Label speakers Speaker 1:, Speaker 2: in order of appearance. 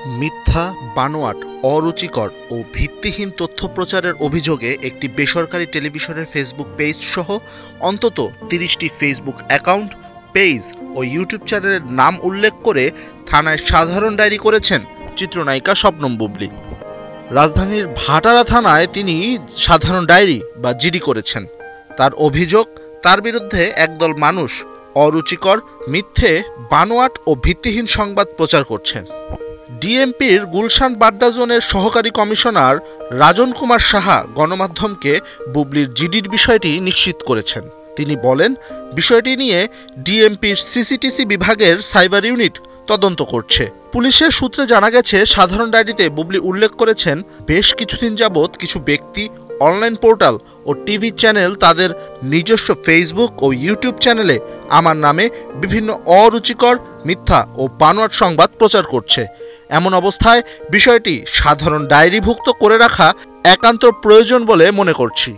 Speaker 1: মিথ্যা, বানোয়াট, অরুচিকর ও ভিত্তিহীন তথ্য প্রচারের অভিযোগে একটি বেসরকারি টেলিভিশনের ফেসবুক পেজ সহ অন্তত ৩০টি ফেসবুক অ্যাকাউন্ট, পেজ ও ইউটিউব চ্যানেলের নাম উল্লেখ করে থানায় সাধারণ ডায়েরি করেছেন চিত্রনায়িকা শবনম বুবলী। রাজধানীর ভাটারা থানায় তিনি সাধারণ ডায়েরি বা জিডি করেছেন। তার অভিযোগ, তার বিরুদ্ধে একদল মানুষ অরুচিকর, মিথ্যে, বানোয়াট ও ভিত্তিহীন সংবাদ প্রচার করছেন। ডিএমপির গুলশান বাড্ডা জোনের সহকারী কমিশনার রাজন কুমার সাহা গণমাধ্যমকে বুবলীর জিডির বিষয়টি নিশ্চিত করেছেন। তিনি বলেন, বিষয়টি নিয়ে ডিএমপির সিসিটিসি বিভাগের সাইবার ইউনিট তদন্ত করছে। পুলিশের সূত্রে জানা গেছে, সাধারণ ডায়েরিতে বুবলী উল্লেখ করেছেন, বেশ কিছুদিন যাবৎ কিছু ব্যক্তি, অনলাইন পোর্টাল ও টিভি চ্যানেল তাদের নিজস্ব ফেসবুক ও ইউটিউব চ্যানেলে আমার নামে বিভিন্ন অরুচিকর, মিথ্যা ও বানোয়াট সংবাদ প্রচার করছে। এমন অবস্থায় বিষয়টি সাধারণ ডায়েরিভুক্ত করে রাখা একান্ত প্রয়োজন বলে মনে করছি।